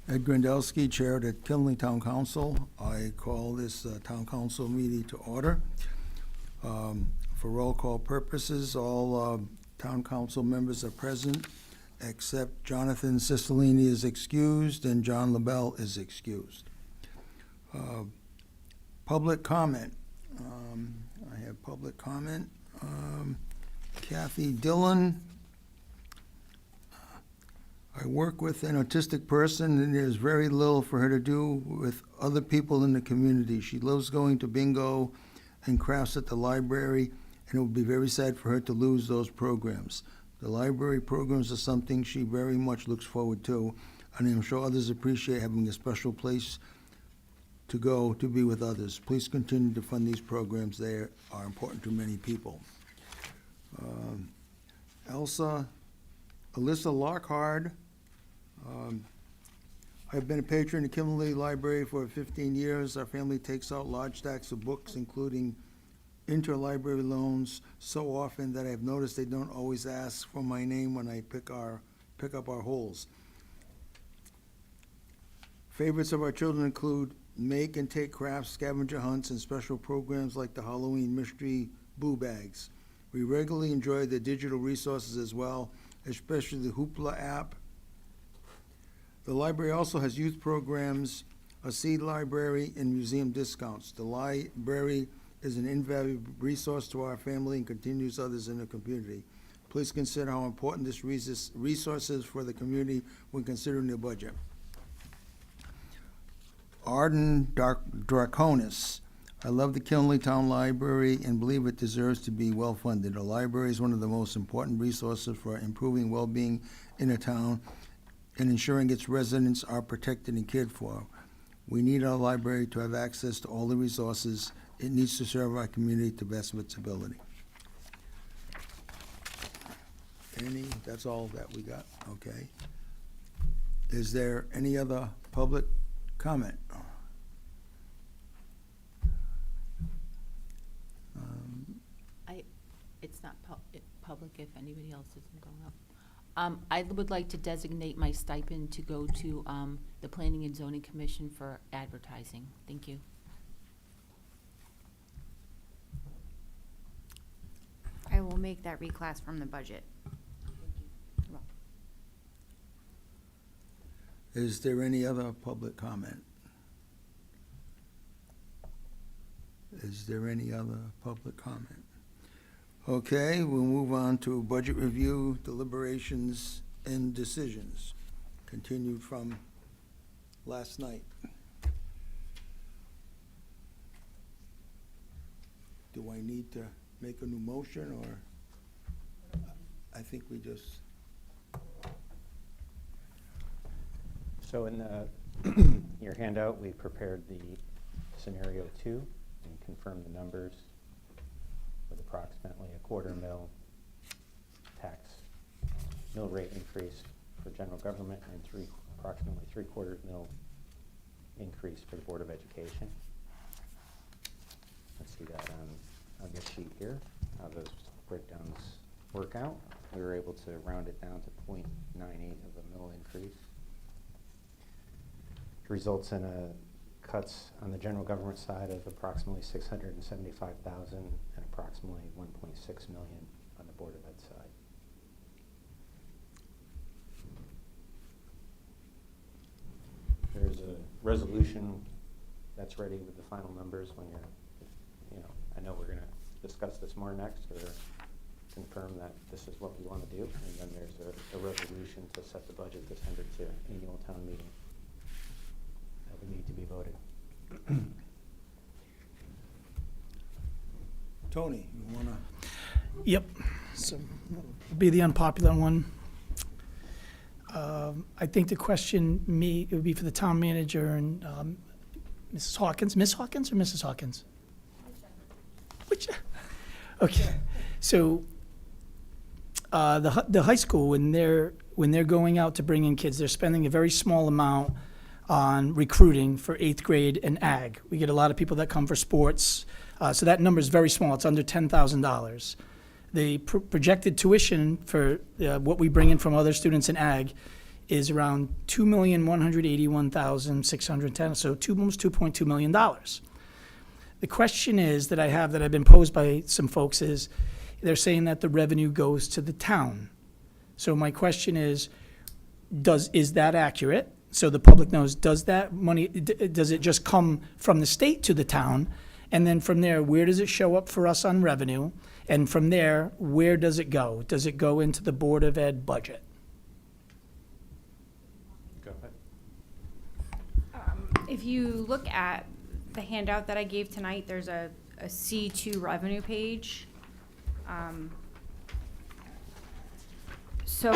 Ed Grondelski, Chair at Kinley Town Council. I call this Town Council meeting to order. For roll call purposes, all Town Council members are present, except Jonathan Cicilline is excused and John LaBelle is excused. Public comment. I have public comment. Kathy Dillon. I work with an autistic person, and there's very little for her to do with other people in the community. She loves going to bingo and crafts at the library, and it would be very sad for her to lose those programs. The library programs are something she very much looks forward to, and I'm sure others appreciate having a special place to go to be with others. Please continue to fund these programs. They are important to many people. Alyssa Lockhard. I've been a patron of Kimberly Library for 15 years. Our family takes out large stacks of books, including interlibrary loans, so often that I've noticed they don't always ask for my name when I pick up our holes. Favorites of our children include make and take crafts, scavenger hunts, and special programs like the Halloween mystery boo bags. We regularly enjoy the digital resources as well, especially the Hoopla app. The library also has youth programs, a seed library, and museum discounts. The library is an invaluable resource to our family and continues others in the community. Please consider how important this resource is for the community when considering the budget. Arden Draconis. I love the Kinley Town Library and believe it deserves to be well-funded. The library is one of the most important resources for improving well-being in a town and ensuring its residents are protected and cared for. We need our library to have access to all the resources it needs to serve our community to the best of its ability. That's all that we got, okay. Is there any other public comment? It's not public if anybody else isn't going up. I would like to designate my stipend to go to the Planning and Zoning Commission for advertising. Thank you. I will make that reclass from the budget. Is there any other public comment? Is there any other public comment? Okay, we'll move on to budget review, deliberations, and decisions, continued from last night. Do I need to make a new motion, or I think we just... So in your handout, we prepared the scenario 2 and confirmed the numbers with approximately a $250,000 tax mill rate increase for general government and approximately $750,000 increase for the Board of Education. Let's see that on this sheet here, how those breakdowns work out. We were able to round it down to 0.98 of a mill increase. It results in cuts on the general government side of approximately $675,000 and approximately $1.6 million on the Board of Ed side. There's a resolution that's ready with the final numbers when I know we're going to discuss this more next or confirm that this is what we want to do, and then there's a resolution to set the budget to send it to annual town meeting that would need to be voted. Tony, you want to... Yep, so it'll be the unpopular one. I think the question it would be for the town manager and Mrs. Hawkins. Miss Hawkins or Mrs. Hawkins? Which? Okay, so the high school, when they're going out to bring in kids, they're spending a very small amount on recruiting for 8th grade and ag. We get a lot of people that come for sports, so that number is very small. It's under $10,000. The projected tuition for what we bring in from other students in ag is around $2,181,610, so almost $2.2 million. The question is that I have that I've been posed by some folks is they're saying that the revenue goes to the town. So my question is that accurate? So the public knows, does that money, does it just come from the state to the town? And then from there, where does it show up for us on revenue? And from there, where does it go? Does it go into the Board of Ed budget? Go ahead. If you look at the handout that I gave tonight, there's a C2 revenue page. So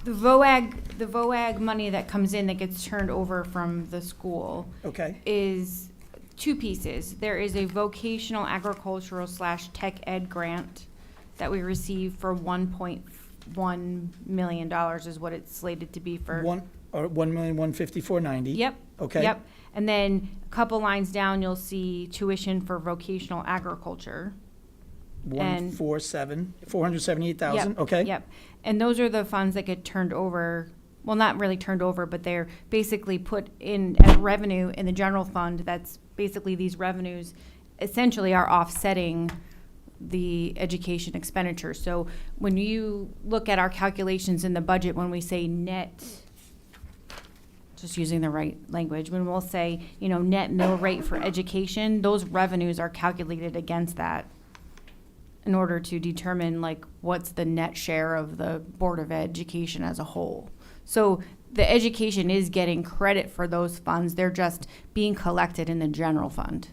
the VOAG money that comes in that gets turned over from the school Okay, is two pieces. There is a vocational agricultural / tech ed grant that we receive for $1.1 million is what it's slated to be for. $1,154,090. Yep. Okay. Yep. And then a couple lines down, you'll see tuition for vocational agriculture. And- 478,000, Yep, okay? Yep. And those are the funds that get turned over, well, not really turned over, but they're basically put in as revenue in the general fund. That's basically these revenues essentially are offsetting the education expenditure. So when you look at our calculations in the budget, when we say net, just using the right language, when we'll say, net mill rate for education, those revenues are calculated against that in order to determine what's the net share of the Board of Education as a whole. So the education is getting credit for those funds. They're just being collected in the general fund.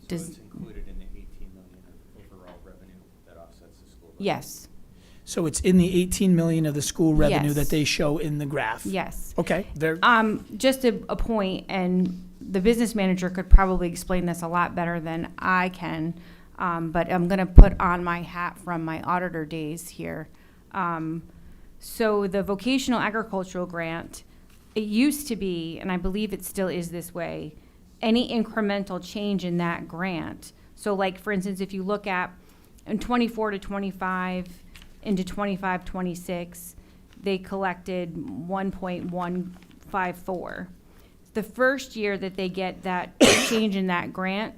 So Does- it's included in the 18 million of overall revenue that offsets the school budget? Yes, So it's in the 18 million of the school revenue Yes. that they show in the graph? yes. Okay, there, Just a point, and the business manager could probably explain this a lot better than I can, but I'm gonna put on my hat from my auditor days here. So the vocational agricultural grant, it used to be, and I believe it still is this way, any incremental change in that grant. So for instance, if you look at in 24 to 25 into 25, 26, they collected 1.154. The first year that they get that change in that grant,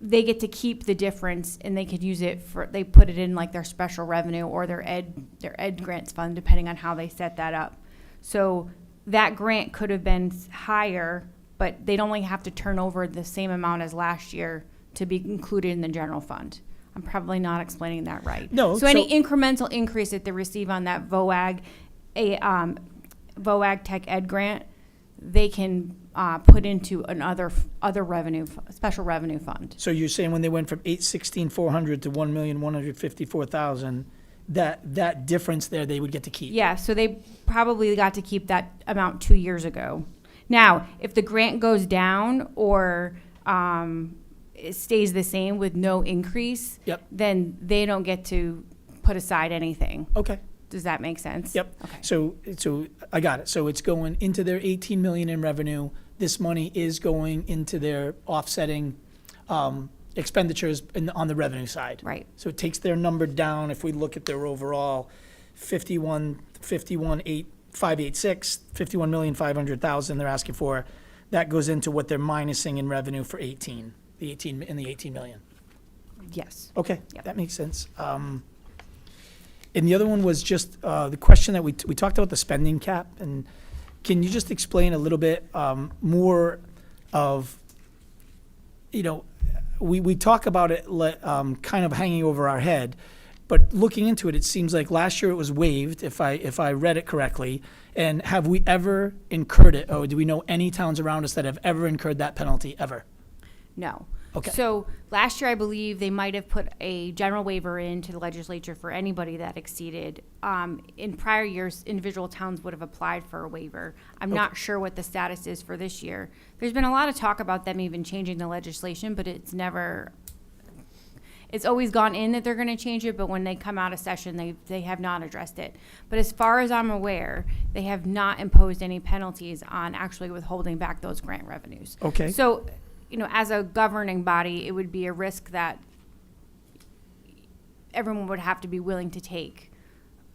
they get to keep the difference and they could use it they put it in their special revenue or their ed grants fund, depending on how they set that up. So that grant could have been higher, but they'd only have to turn over the same amount as last year to be included in the general fund. I'm probably not explaining that right. No, So any so- incremental increase that they receive on that VOAG Tech Ed grant, they can put into other revenue, special revenue fund. so you're saying when they went from 816,400 to 1,154,000, that difference there, they would get to keep? Yeah, so they probably got to keep that amount 2 years ago. Now, if the grant goes down or it stays the same with no increase, Yep. then they don't get to put aside anything. Okay, Does that make sense? yep. Okay. So I got it. So it's going into their 18 million in revenue. This money is going into their offsetting expenditures on the revenue side. Right. So it takes their number down. If we look at their overall 51,500,000 they're asking for, that goes into what they're minusing in revenue for 18 million. Yes. Okay, Yep. that makes sense. And the other one was just the question that we talked about the spending cap, and can you just explain a little bit more of, we talk about it kind of hanging over our head, but looking into it, it seems like last year it was waived, if I read it correctly. And have we ever incurred it, or do we know any towns around us that have ever incurred that penalty, ever? No. Okay. So last year, I believe they might have put a general waiver into the legislature for anybody that exceeded. In prior years, individual towns would have applied for a waiver. I'm not sure what the status is for this year. There's been a lot of talk about them even changing the legislation, but it's always gone in that they're going to change it, but when they come out of session, they have not addressed it. But as far as I'm aware, they have not imposed any penalties on actually withholding back those grant revenues. Okay. So, as a governing body, it would be a risk that everyone would have to be willing to take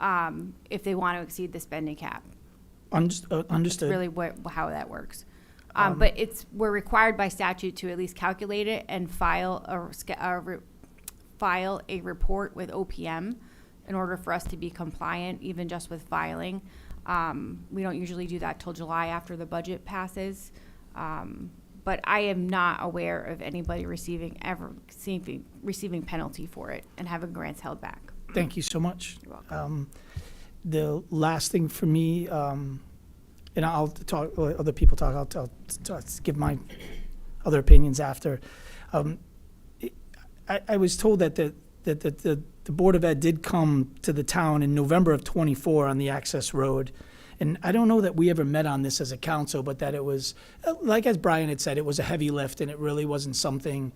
if they want to exceed the spending cap. Understood. Really how that works. But we're required by statute to at least calculate it and file a report with OPM in order for us to be compliant, even just with filing. We don't usually do that till July after the budget passes. But I am not aware of anybody receiving penalty for it and having grants held back. Thank you so much. You're welcome. The last thing for me, and I'll talk, let other people talk, I'll give my other opinions after. I was told that the Board of Ed did come to the town in November of '24 on the access road. And I don't know that we ever met on this as a council, but that it was, like as Brian had said, it was a heavy lift and it really wasn't something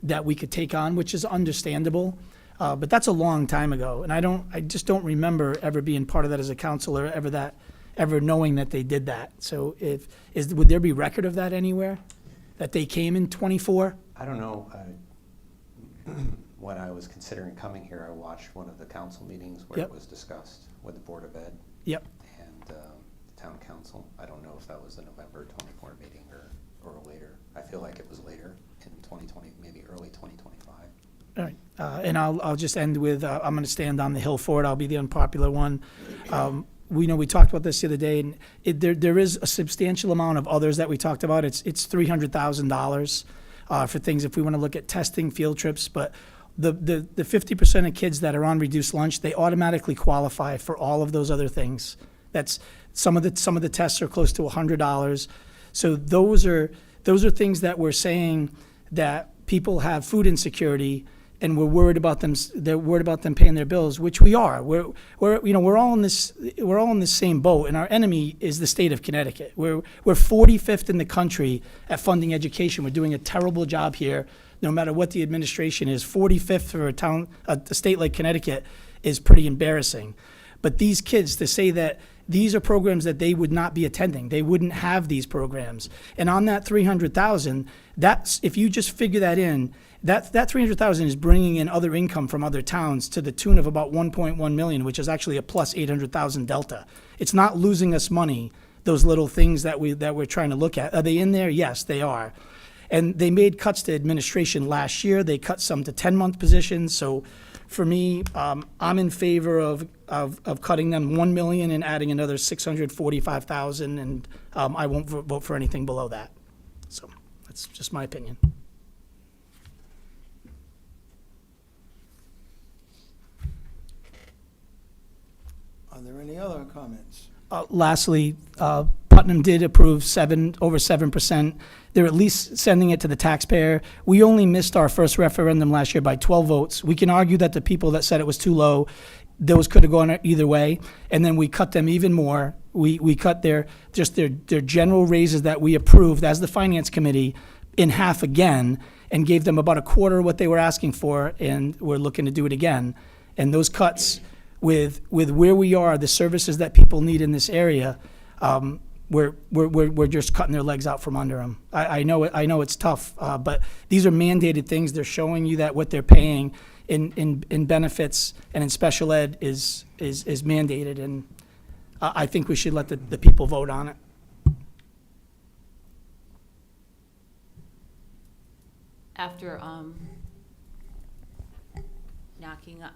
that we could take on, which is understandable. But that's a long time ago. And I just don't remember ever being part of that as a council or ever knowing that they did that. So would there be record of that anywhere? That they came in '24? I don't know. When I was considering coming here, I watched one of the council meetings where Yep. it was discussed with the Board of Ed Yep. and the town council. I don't know if that was the November '24 meeting or later. I feel like it was later in 2020, maybe early 2025. All right, and I'll just end with, I'm gonna stand on the hill for it, I'll be the unpopular one. We talked about this the other day, and there is a substantial amount of others that we talked about. It's $300,000 for things if we wanna look at testing, field trips, but the 50% of kids that are on reduced lunch, they automatically qualify for all of those other things. That's, some of the tests are close to $100. So those are things that we're saying that people have food insecurity and we're worried about them, they're worried about them paying their bills, which we are. We're all in this same boat, and our enemy is the state of Connecticut. We're 45th in the country at funding education. We're doing a terrible job here, no matter what the administration is. 45th for a state like Connecticut is pretty embarrassing. But these kids, to say that these are programs that they would not be attending, they wouldn't have these programs. And on that 300,000, that's, if you just figure that in, that 300,000 is bringing in other income from other towns to the tune of about 1.1 million, which is actually a plus 800,000 delta. It's not losing us money, those little things that we're trying to look at. Are they in there? Yes, they are. And they made cuts to administration last year. They cut some to 10-month positions. So for me, I'm in favor of cutting them 1 million and adding another 645,000, and I won't vote for anything below that. So that's just my opinion. Are there any other comments? Lastly, Putnam did approve over 7%. They're at least sending it to the taxpayer. We only missed our first referendum last year by 12 votes. We can argue that the people that said it was too low, those could have gone either way, and then we cut them even more. We cut their general raises that we approved as the Finance Committee in half again, and gave them about a quarter of what they were asking for, and we're looking to do it again. And those cuts, with where we are, the services that people need in this area, we're just cutting their legs out from under them. I know it's tough, but these are mandated things. They're showing you that what they're paying in benefits and in special ed is mandated, and I think we should let the people vote on it. After knocking up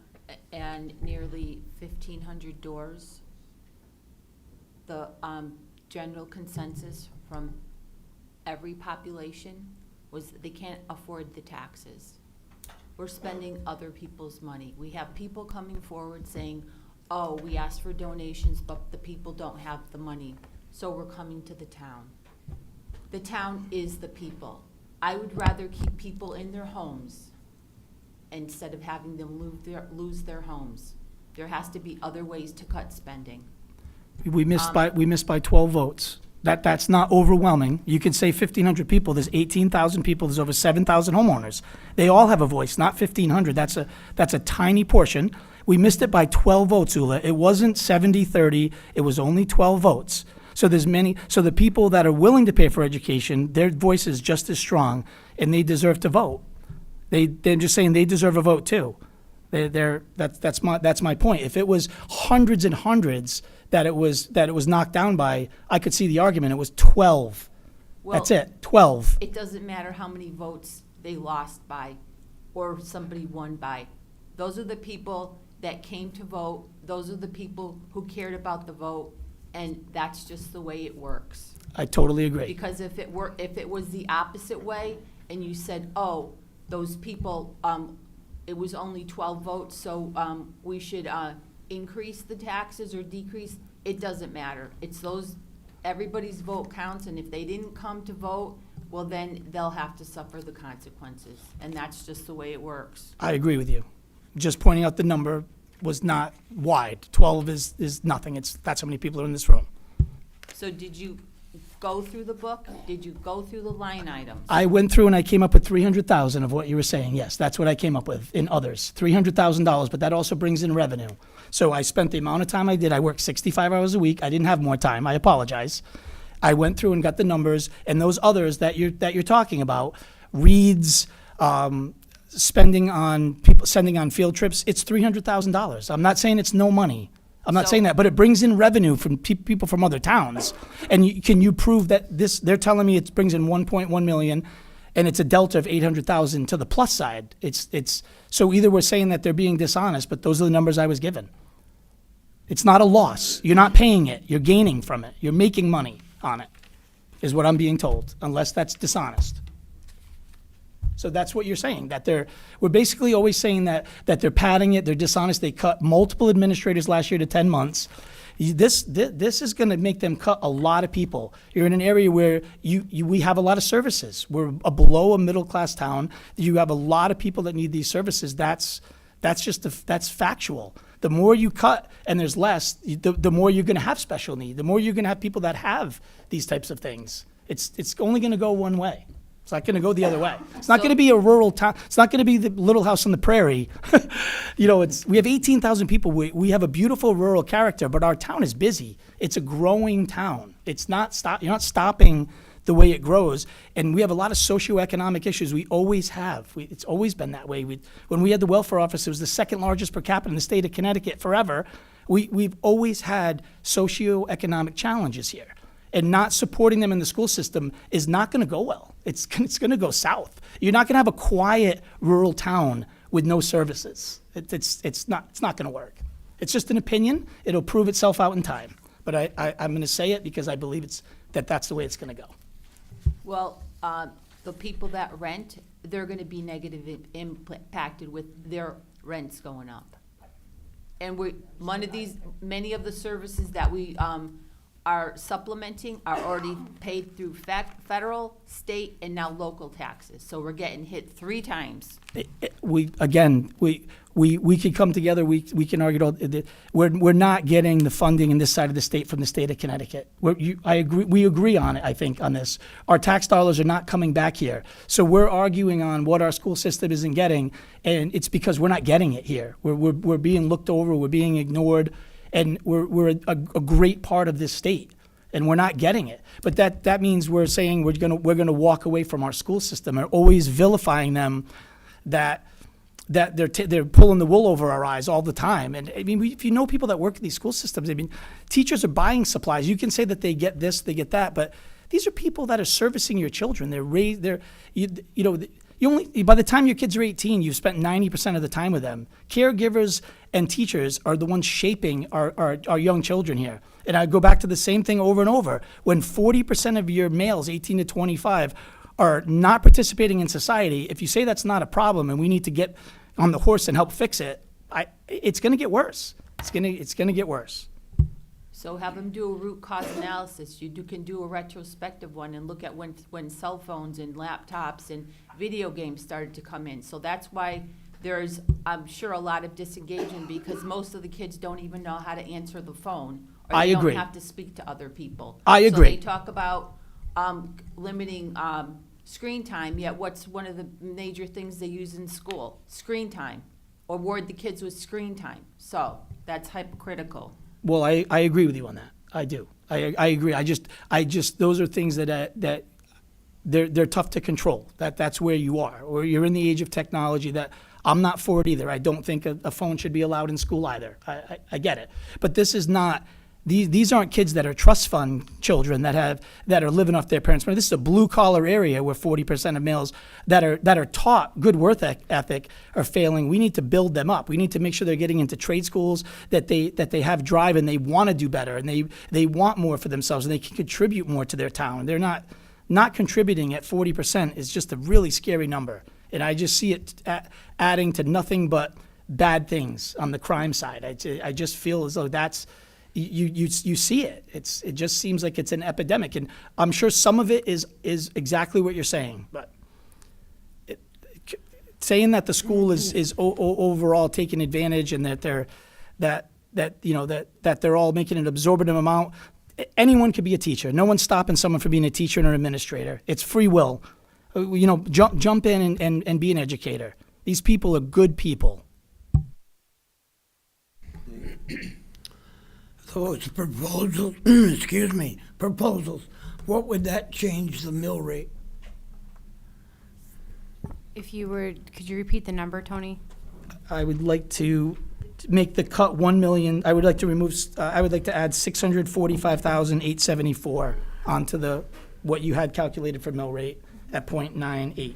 and nearly 1,500 doors, the general consensus from every population was that they can't afford the taxes. We're spending other people's money. We have people coming forward saying, oh, we asked for donations, but the people don't have the money, so we're coming to the town. The town is the people. I would rather keep people in their homes instead of having them lose their homes. There has to be other ways to cut spending. We missed by 12 votes. That's not overwhelming. You can say 1,500 people. There's 18,000 people. There's over 7,000 homeowners. They all have a voice, not 1,500. That's a tiny portion. We missed it by 12 votes, Ula. It wasn't 70-30. It was only 12 votes. So the people that are willing to pay for education, their voice is just as strong, and they deserve to vote. They're just saying they deserve a vote too. That's my point. If it was hundreds and hundreds that it was knocked down by, I could see the argument. It was 12. That's Well, it, 12. It doesn't matter how many votes they lost by or somebody won by. Those are the people that came to vote. Those are the people who cared about the vote, and that's just the way it works. I totally agree. Because if it was the opposite way, and you said, oh, those people, it was only 12 votes, so we should increase the taxes or decrease, it doesn't matter. It's everybody's vote counts, and if they didn't come to vote, well, then they'll have to suffer the consequences, and that's just the way it works. I agree with you. Just pointing out the number was not wide. 12 is nothing. That's how many people are in this room. So did you go through the book? Did you go through the line items? I went through and I came up with 300,000 of what you were saying. Yes, that's what I came up with in others. $300,000, but that also brings in revenue. So I spent the amount of time I did. I worked 65 hours a week. I didn't have more time. I apologize. I went through and got the numbers, and those others that you're talking about, Reed's, spending on people sending on field trips, it's $300,000. I'm not saying it's no money. I'm not So- saying that, but it brings in revenue from people from other towns. And can you prove that they're telling me it brings in 1.1 million and it's a delta of 800,000 to the plus side. It's so either we're saying that they're being dishonest, but those are the numbers I was given. It's not a loss. You're not paying it. You're gaining from it. You're making money on it, is what I'm being told, unless that's dishonest. So that's what you're saying, that we're basically always saying that they're padding it, they're dishonest. They cut multiple administrators last year to 10 months. This is going to make them cut a lot of people. You're in an area where we have a lot of services. We're below a middle-class town. You have a lot of people that need these services. That's factual. The more you cut and there's less, the more you're going to have special need. The more you're going to have people that have these types of things. It's only going to go one way. It's not going to go the other way. It's not going to be a rural town. It's not going to be the Little House on the Prairie. We have 18,000 people. We have a beautiful rural character, but our town is busy. It's a growing town. You're not stopping the way it grows. And we have a lot of socioeconomic issues. We always have. It's always been that way. When we had the welfare office, it was the second largest per capita in the state of Connecticut forever. We've always had socioeconomic challenges here. And not supporting them in the school system is not going to go well. It's going to go south. You're not going to have a quiet rural town with no services. It's not going to work. It's just an opinion. It'll prove itself out in time. But I'm going to say it because I believe that's the way it's going to go. Well, the people that rent, they're going to be negatively impacted with their rents going up. And many of the services that we are supplementing are already paid through federal, state, and now local taxes. So we're getting hit 3 times. We could come together. We can argue. We're not getting the funding in this side of the state from the state of Connecticut. I agree. We agree on it. I think on this, our tax dollars are not coming back here. So we're arguing on what our school system isn't getting, and it's because we're not getting it here. We're being looked over. We're being ignored. And we're a great part of this state, and we're not getting it. But that means we're saying we're gonna walk away from our school system and always vilifying them that they're pulling the wool over our eyes all the time. And I mean, if you know people that work in these school systems, I mean, teachers are buying supplies. You can say that they get this, they get that, but these are people that are servicing your children. By the time your kids are 18, you've spent 90% of the time with them. Caregivers and teachers are the ones shaping our young children here. And I go back to the same thing over and over. When 40% of your males, 18 to 25, are not participating in society, if you say that's not a problem and we need to get on the horse and help fix it, it's going to get worse. It's going to get worse. So have them do a root cause analysis. You can do a retrospective one and look at when cell phones and laptops and video games started to come in. So that's why there's, I'm sure, a lot of disengagement, because most of the kids don't even know how to answer the phone. Or I they agree. don't have to speak to other people. I agree. So they talk about limiting screen time, yet what's one of the major things they use in school? Screen time. Or reward the kids with screen time. So that's hypocritical. Well, I agree with you on that. I do. I agree. I just those are things that they're tough to control. That's where you are, or you're in the age of technology that I'm not for it either. I don't think a phone should be allowed in school either. I get it. But this is not, these aren't kids that are trust fund children that are living off their parents' money. This is a blue collar area where 40% of males that are taught good work ethic are failing. We need to build them up. We need to make sure they're getting into trade schools, that they have drive and they want to do better and they want more for themselves and they can contribute more to their town. They're not contributing at 40% is just a really scary number. And I just see it adding to nothing but bad things on the crime side. I just feel as though that's, you see it. It just seems like it's an epidemic. And I'm sure some of it is exactly what you're saying. But saying that the school is overall taking advantage and that they're all making an absorbent amount, anyone could be a teacher. No one's stopping someone from being a teacher and an administrator. It's free will. Jump in and be an educator. These people are good people. So it's proposals, proposals. What would that change the mill rate? Could you repeat the number, Tony? I would like to make the cut 1 million. I would like to remove. I would like to add 645,874 onto what you had calculated for mill rate at 0.98.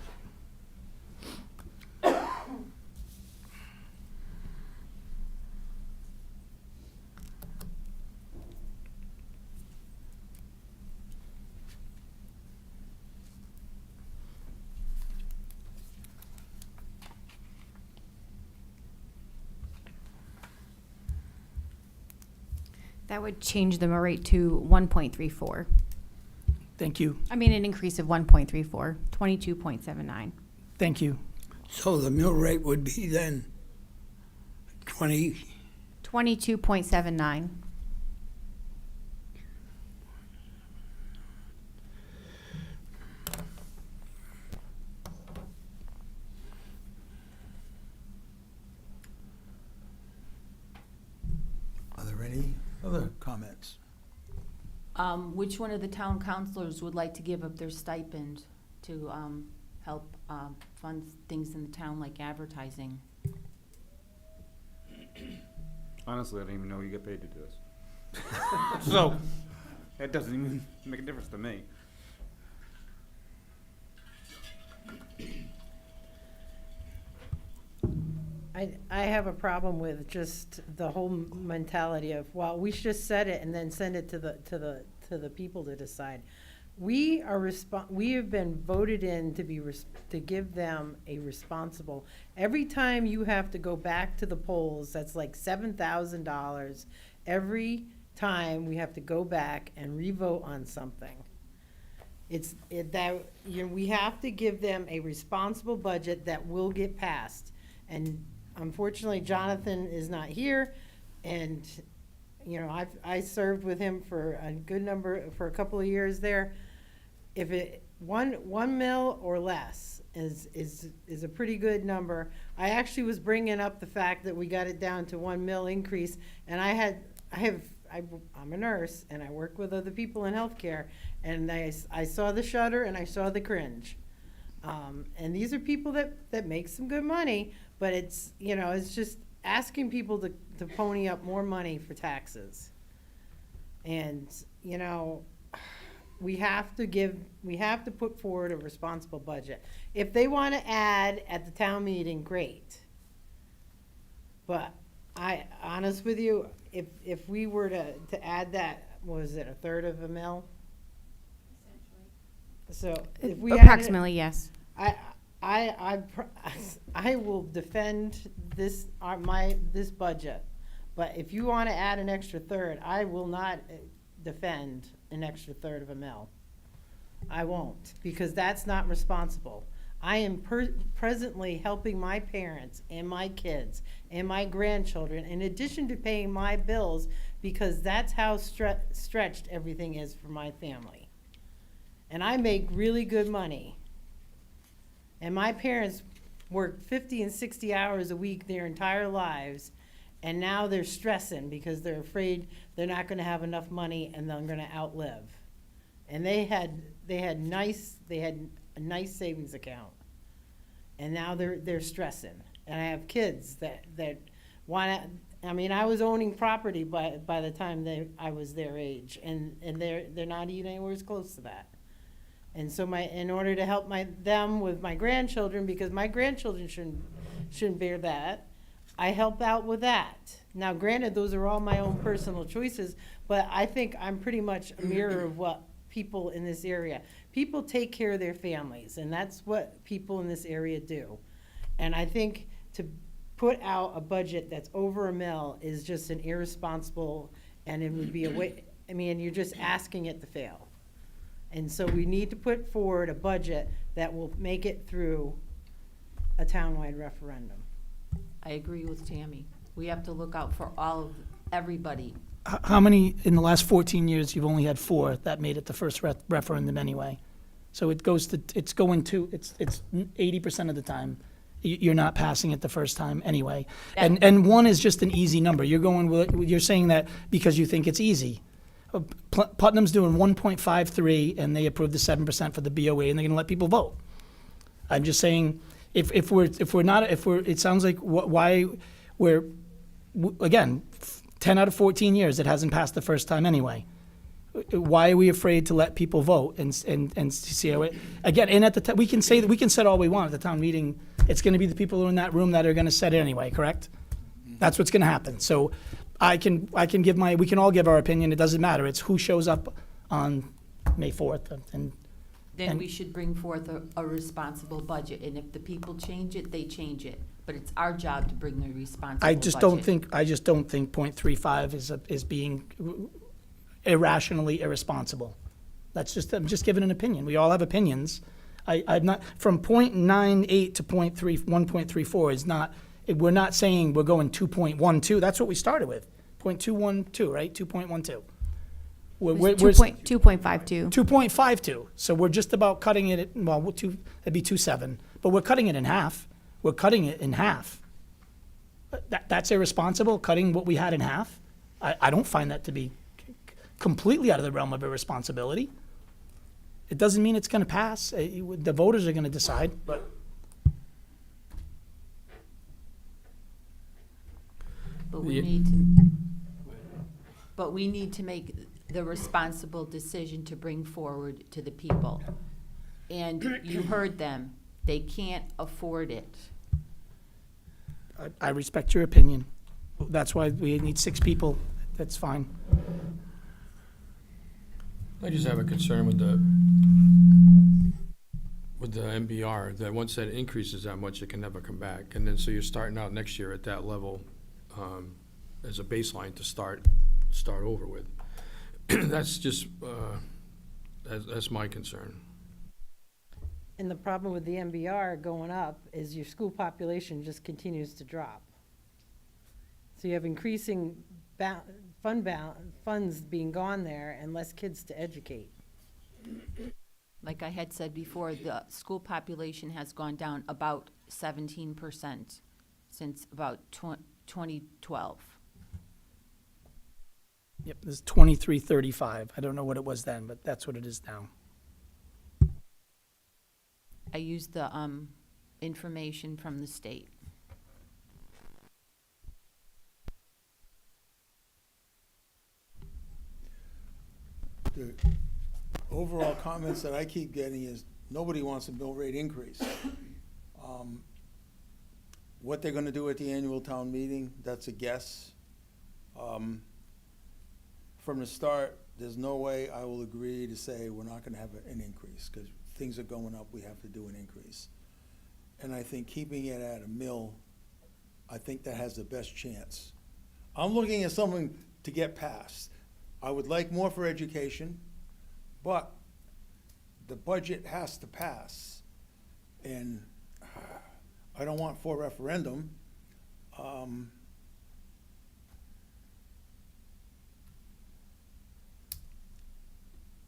That would change the mill rate to 1.34. Thank you. I mean, an increase of 1.34, 22.79. Thank you. So the mill rate would be then 20, 22.79. Are there any other comments? Which one of the town councilors would like to give up their stipend to help fund things in the town like advertising? Honestly, I didn't even know you get paid to do this. So, it doesn't even make a difference to me. I have a problem with just the whole mentality of, well, we should just set it and then send it to the people to decide. We have been voted in to give them a responsible. Every time you have to go back to the polls, that's like $7,000. Every time we have to go back and revote on something. We have to give them a responsible budget that will get passed. And unfortunately, Jonathan is not here, and, I served with him for a couple of years there. If one mil or less is a pretty good number. I actually was bringing up the fact that we got it down to 1 mil increase, and I'm a nurse, and I work with other people in healthcare, and I saw the shudder and I saw the cringe. And these are people that make some good money, but it's just asking people to pony up more money for taxes. And, we have to put forward a responsible budget. If they want to add at the town meeting, great. But honest with you, if we were to add that, was it a third of a mil? So if we added it- Approximately, yes. I will defend this budget, but if you want to add an extra third, I will not defend an extra third of a mil. I won't, because that's not responsible. I am presently helping my parents and my kids and my grandchildren, in addition to paying my bills, because that's how stretched everything is for my family. And I make really good money. And my parents worked 50 and 60 hours a week their entire lives, and now they're stressing because they're afraid they're not going to have enough money and they're going to outlive. And they had a nice savings account, and now they're stressing. and I have kids that wanna, I mean, I was owning property by the time I was their age, and they're not even anywhere close to that. And so in order to help them with my grandchildren, because my grandchildren shouldn't bear that, I help out with that. Now, granted, those are all my own personal choices, but I think I'm pretty much a mirror of what people in this area. People take care of their families, and that's what people in this area do. And I think to put out a budget that's over $1 million is just an irresponsible, and it would be a way, I mean, you're just asking it to fail. And so we need to put forward a budget that will make it through a townwide referendum. I agree with Tammy. We have to look out for everybody. How many, in the last 14 years, you've only had 4 that made it the first referendum anyway? So it's going to, it's 80% of the time, you're not passing it the first time anyway. And 1 is just an easy number. You're saying that because you think it's easy. Putnam's doing 1.53, and they approved the 7% for the BOE, and they're gonna let people vote. I'm just saying, it sounds like again, 10 out of 14 years, it hasn't passed the first time anyway. Why are we afraid to let people vote and see how it, again, and at the we can say that we can set all we want at the town meeting. It's gonna be the people who are in that room that are gonna set it anyway, correct? That's what's gonna happen. So we can all give our opinion. It doesn't matter. It's who shows up on May 4th and Then we should bring forth a responsible budget, and if the people change it, they change it. But it's our job to bring a responsible budget. I just don't think 0.35 is being irrationally irresponsible. I'm just giving an opinion. We all have opinions. I'm not, from 0.98 to 1.34 is not, we're not saying we're going 2.12. That's what we started with. 0.212, right? 2.12. We're 2.52. 2.52. So we're just about cutting it, it'd be 2.7. But we're cutting it in half. We're cutting it in half. That's irresponsible, cutting what we had in half? I don't find that to be completely out of the realm of irresponsibility. It doesn't mean it's going to pass. The voters are going to decide, but. But we need to make the responsible decision to bring forward to the people. And you heard them. They can't afford it. I respect your opinion. That's why we need 6 people. That's fine. I just have a concern with the MBR, that once that increases that much, it can never come back. And then, so you're starting out next year at that level as a baseline to start over with. That's just, that's my concern. And the problem with the MBR going up is your school population just continues to drop. So you have increasing funds being gone there and less kids to educate. Like I had said before, the school population has gone down about 17% since about 2012. Yep, there's 2335. I don't know what it was then, but that's what it is now. I used the information from the state. The overall comments that I keep getting is, nobody wants a mill rate increase. What they're gonna do at the annual town meeting, that's a guess. From the start, there's no way I will agree to say we're not gonna have an increase, because things are going up, we have to do an increase. And I think keeping it at $1 million, I think that has the best chance. I'm looking at something to get passed. I would like more for education, but the budget has to pass. And I don't want for referendum.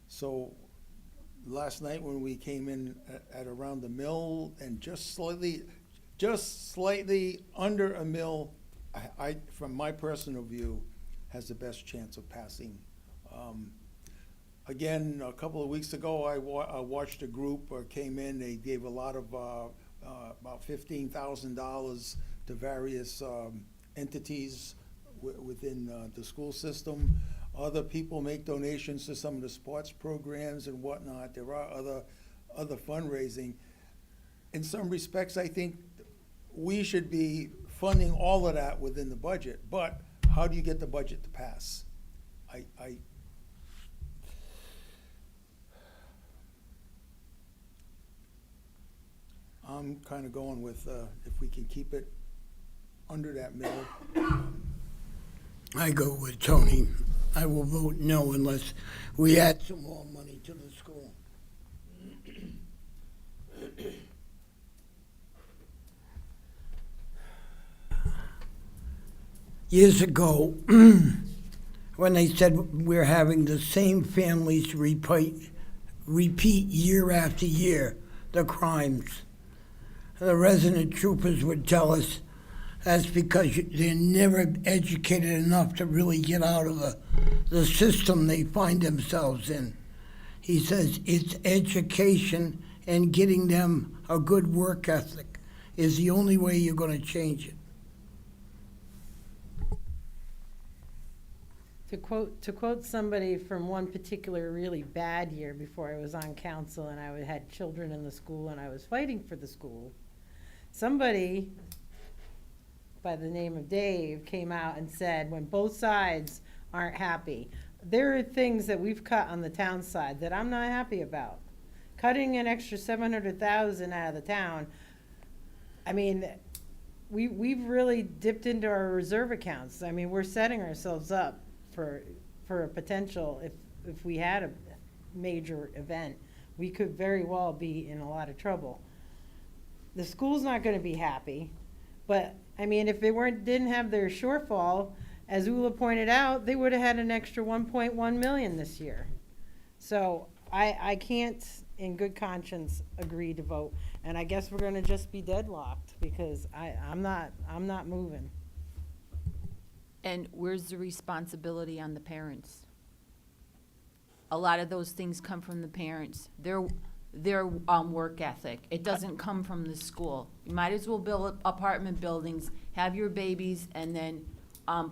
So last night when we came in at around $1 million and just slightly under $1 million, I, from my personal view, has the best chance of passing. Again, a couple of weeks ago, I watched a group came in. They gave a lot of about $15,000 to various entities within the school system. Other people make donations to some of the sports programs and whatnot. There are other fundraising. In some respects, I think we should be funding all of that within the budget, but how do you get the budget to pass? I'm kind of going with, if we can keep it under that middle. I go with Tony. I will vote no unless we add some more money to the school. Years ago, when they said we're having the same families repeat year after year the crimes, the resident troopers would tell us that's because they're never educated enough to really get out of the system they find themselves in. He says it's education and getting them a good work ethic is the only way you're going to change it. To quote somebody from one particular really bad year before I was on council and I had children in the school and I was fighting for the school, somebody by the name of Dave came out and said, when both sides aren't happy, there are things that we've cut on the town side that I'm not happy about. Cutting an extra $700,000 out of the town, I mean, we've really dipped into our reserve accounts. I mean, we're setting ourselves up for a potential, if we had a major event, we could very well be in a lot of trouble. The school's not gonna be happy, but, I mean, if they didn't have their shortfall, as Ula pointed out, they would've had an extra 1.1 million this year. So, I can't, in good conscience, agree to vote, and I guess we're gonna just be deadlocked, because I'm not moving. And where's the responsibility on the parents? A lot of those things come from the parents, their work ethic. It doesn't come from the school. You might as well build apartment buildings, have your babies, and then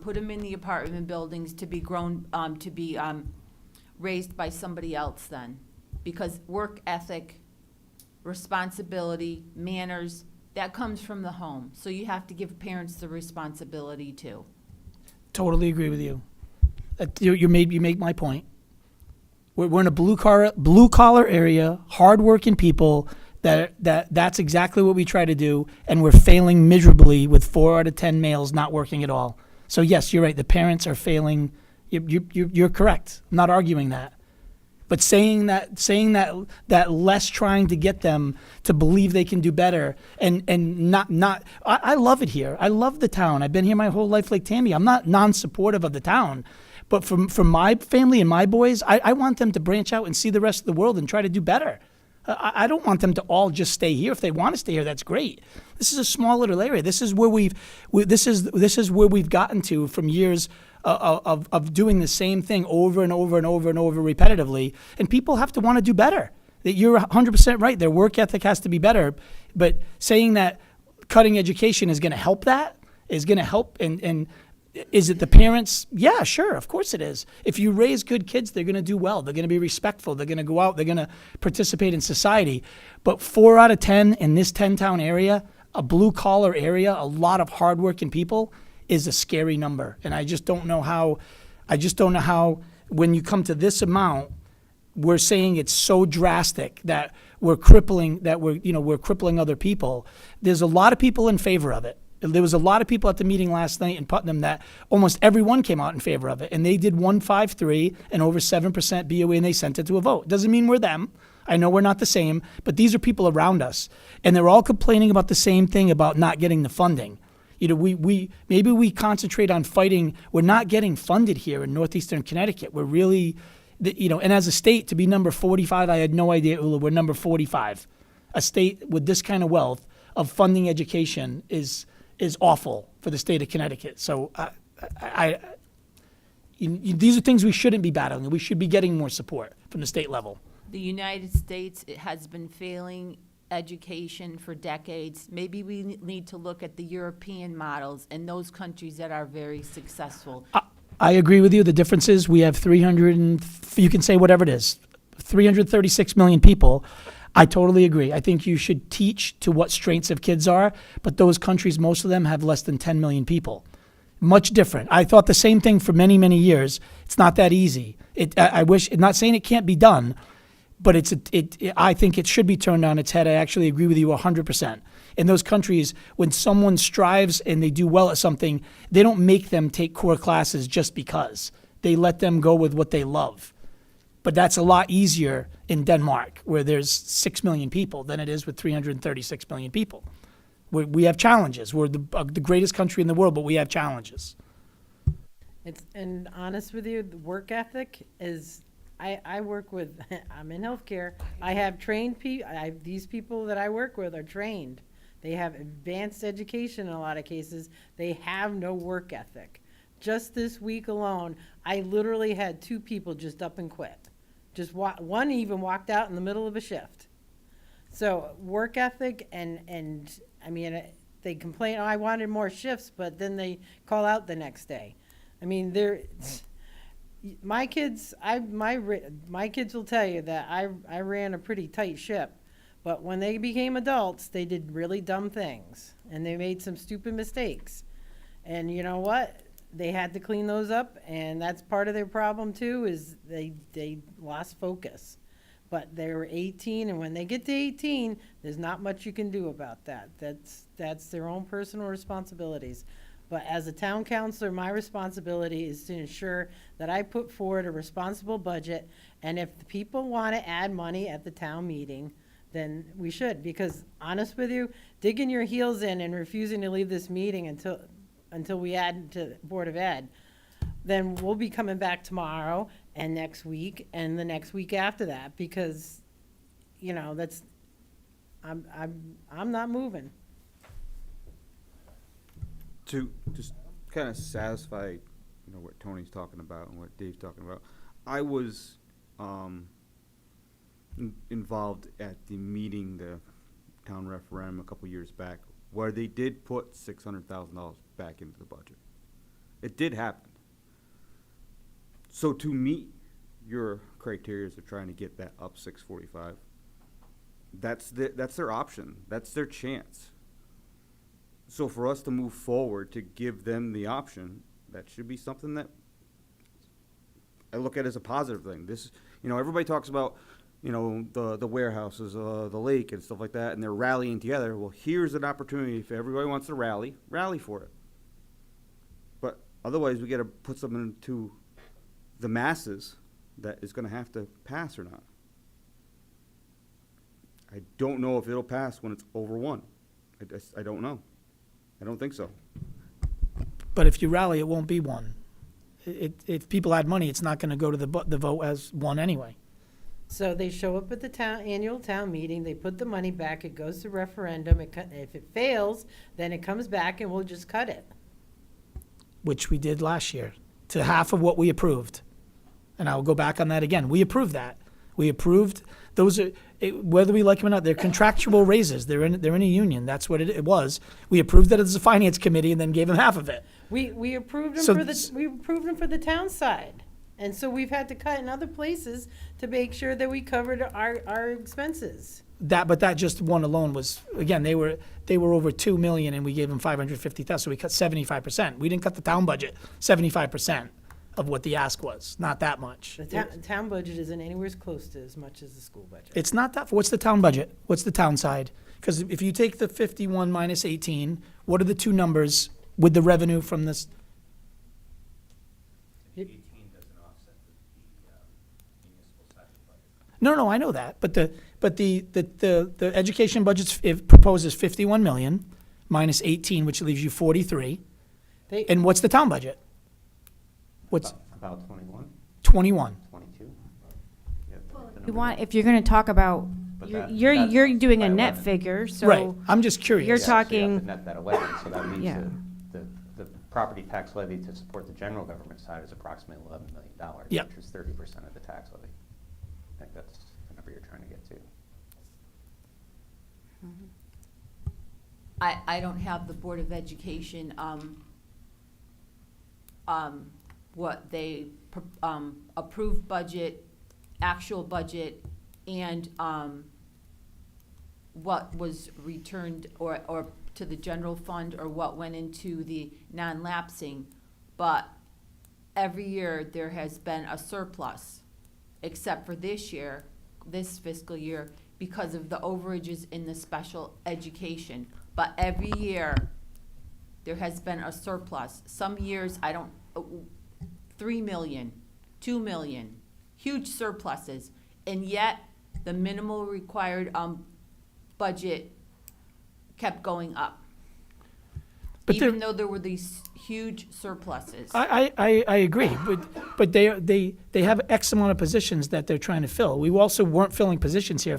put them in the apartment buildings to be grown, to be raised by somebody else then. Because work ethic, responsibility, manners, that comes from the home. So you have to give parents the responsibility too. Totally agree with you. You make my point. We're in a blue collar area, hardworking people. That's exactly what we try to do, and we're failing miserably with 4 out of 10 males not working at all. So yes, you're right. The parents are failing. You're correct. I'm not arguing that. But saying that less trying to get them to believe they can do better and not I love it here. I love the town. I've been here my whole life like Tammy. I'm not non-supportive of the town. But for my family and my boys, I want them to branch out and see the rest of the world and try to do better. I don't want them to all just stay here. If they want to stay here, that's great. This is a small little area. This is where this is where we've gotten to from years of doing the same thing over and over and over and over repetitively. And people have to want to do better. That you're 100% right. Their work ethic has to be better. But saying that cutting education is going to help that, is going to help, and is it the parents? Yeah, sure, of course it is. If you raise good kids, they're going to do well. They're going to be respectful. They're going to go out. They're going to participate in society. But 4 out of 10 in this 10-town area, a blue-collar area, a lot of hardworking people, is a scary number. And I just don't know how, when you come to this amount, we're saying it's so drastic that we're crippling other people. There's a lot of people in favor of it. There was a lot of people at the meeting last night in Putnam that almost everyone came out in favor of it. And they did 153 and over 7% BOE, and they sent it to a vote. Doesn't mean we're them. I know we're not the same, but these are people around us. And they're all complaining about the same thing about not getting the funding. You know, maybe we concentrate on fighting. We're not getting funded here in northeastern Connecticut. We're really, and as a state, to be number 45, I had no idea, Ula, we're number 45. A state with this kind of wealth of funding education is awful for the state of Connecticut. So these are things we shouldn't be battling. We should be getting more support from the state level. The United States, it has been failing education for decades. Maybe we need to look at the European models and those countries that are very successful. I agree with you. The difference is we have 300 and, you can say whatever it is, 336 million people. I totally agree. I think you should teach to what strengths of kids are, but those countries, most of them have less than 10 million people. Much different. I thought the same thing for many, many years. It's not that easy. I wish, not saying it can't be done, but I think it should be turned on its head. I actually agree with you 100%. In those countries, when someone strives and they do well at something, they don't make them take core classes just because. They let them go with what they love. But that's a lot easier in Denmark, where there's 6 million people, than it is with 336 million people. We have challenges. We're the greatest country in the world, but we have challenges. And honest with you, the work ethic is, I work with, I'm in healthcare. I have trained these people that I work with are trained. They have advanced education in a lot of cases. They have no work ethic. Just this week alone, I literally had 2 people just up and quit. One even walked out in the middle of a shift. So work ethic and I mean, they complain, oh, I wanted more shifts, but then they call out the next day. I mean, my kids will tell you that I ran a pretty tight ship, but when they became adults, they did really dumb things and they made some stupid mistakes. And you know what? They had to clean those up, and that's part of their problem too, is they lost focus. But they were 18, and when they get to 18, there's not much you can do about that. That's their own personal responsibilities. But as a town councilor, my responsibility is to ensure that I put forward a responsible budget, and if the people want to add money at the town meeting, then we should. Because honest with you, digging your heels in and refusing to leave this meeting until we add to Board of Ed, then we'll be coming back tomorrow and next week and the next week after that, because, you know, I'm not moving. To just kind of satisfy, you know, what Tony's talking about and what Dave's talking about, I was involved at the meeting, the town referendum a couple years back, where they did put $600,000 back into the budget. It did happen. So to meet your criteria of trying to get that up 645, that's their option. That's their chance. So for us to move forward to give them the option, that should be something that I look at as a positive thing. This, you know, everybody talks about, you know, the warehouses, the lake and stuff like that, and they're rallying together. Well, here's an opportunity if everybody wants to rally for it. But otherwise, we got to put something into the masses that is going to have to pass or not. I don't know if it'll pass when it's over 1. I don't know. I don't think so. But if you rally, it won't be 1. If people add money, it's not going to go to the vote as 1 anyway. So they show up at the annual town meeting, they put the money back, it goes to referendum, if it fails, then it comes back and we'll just cut it. Which we did last year, to half of what we approved. And I'll go back on that again. We approved that. We approved, those are, whether we like them or not, they're contractual raises. They're in a union. That's what it was. We approved that as a finance committee and then gave them half of it. We approved them So we approved them for the town side. And so we've had to cut in other places to make sure that we covered our expenses. But that just one alone was, again, they were over 2 million and we gave them 550,000, so we cut 75%. We didn't cut the town budget 75% of what the ask was, not that much. The town budget isn't anywhere close to as much as the school budget. It's not that, what's the town budget? What's the town side? Because if you take the 51 minus 18, what are the two numbers with the revenue from this? 18 doesn't offset the municipal side of the budget. No, I know that, but the education budget proposes 51 million minus 18, which leaves you 43. And what's the town budget? What's About 21, 21? 22? If you're going to talk about, But you're that's doing by a net 11. figure, so. Right, I'm just curious. You're Yeah, so you have talking- to net that 11, so that leaves Yeah. the property tax levy to support the general government side is approximately $11 million, Yep. which is 30% of the tax levy. I think that's the number you're trying to get to. I don't have the Board of Education, what they, approved budget, actual budget, and, what was returned or to the general fund or what went into the non-lapsing. But every year there has been a surplus, except for this year, this fiscal year, because of the overages in the special education. But every year, there has been a surplus. Some years, 3 million, 2 million, huge surpluses. And yet, the minimal required, budget kept going up. But Even though there were these huge surpluses. I agree, but they have X amount of positions that they're trying to fill. We also weren't filling positions here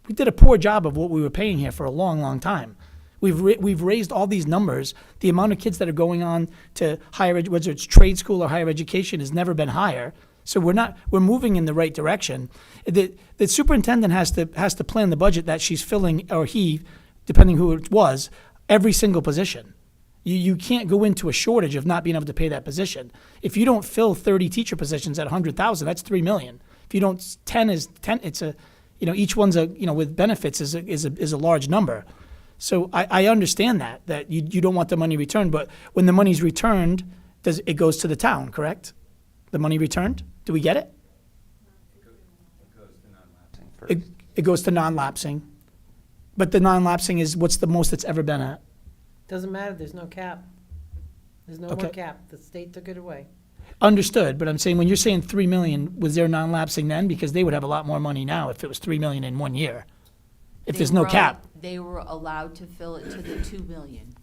we did a poor job of what we were paying here for a long, long time. We've raised all these numbers. The amount of kids that are going on to whether it's trade school or higher education has never been higher. So we're moving in the right direction. The superintendent has to plan the budget that she's filling, or he, depending who it was, every single position. You can't go into a shortage of not being able to pay that position. If you don't fill 30 teacher positions at 100,000, that's 3 million. If you don't, 10 is 10. It's each one's with benefits is a large number. So I understand that you don't want the money returned, but when the money's returned, it goes to the town, correct? The money returned? Do we get it? It goes to non-lapsing. But the non-lapsing is what's the most it's ever been at? Doesn't matter, there's no cap. There's no more Okay. cap. The state took it away. Understood, but I'm saying when you're saying 3 million, was there non-lapsing then? Because they would have a lot more money now if it was 3 million in 1 year. If there's no cap They were allowed to fill it to the 2 million.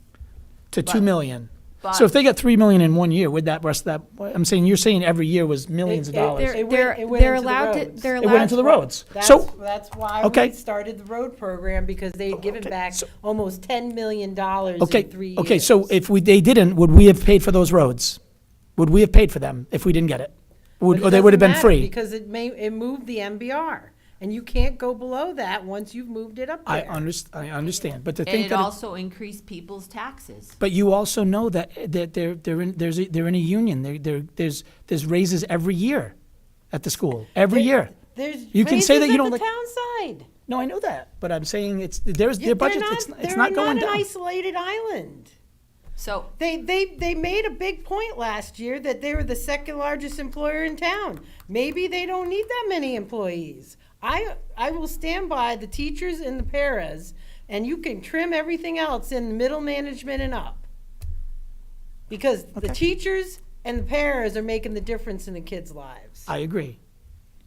to 2 but- million. But So if they got 3 million in 1 year, would that rest of that? I'm saying you're saying every year was millions of dollars. It went They're into the allowed to, roads. they're It went allowed into the to, roads. That's, So that's why okay. we started the road program, because they had given back so- almost $10 million okay, in 3 years. okay. So if they didn't, would we have paid for those roads? Would we have paid for them if we didn't get it? But it Or they would have doesn't been matter, free? Because it moved the MBR, and you can't go below that once you've moved it up I there. understand, but to And think it that. also increased people's taxes. But you also know that they're in a union. There's raises every year at the school, every year. There's You can say that you raises don't at the like- town side. No, I know that, but I'm saying their They're budget. not- It's not they're going not an down. isolated island. So They made a big point last year that they were the second largest employer in town. Maybe they don't need that many employees. I will stand by the teachers and the paras, and you can trim everything else in middle management and up. Because the Okay. teachers and the paras are making the difference in the kids' lives. I agree.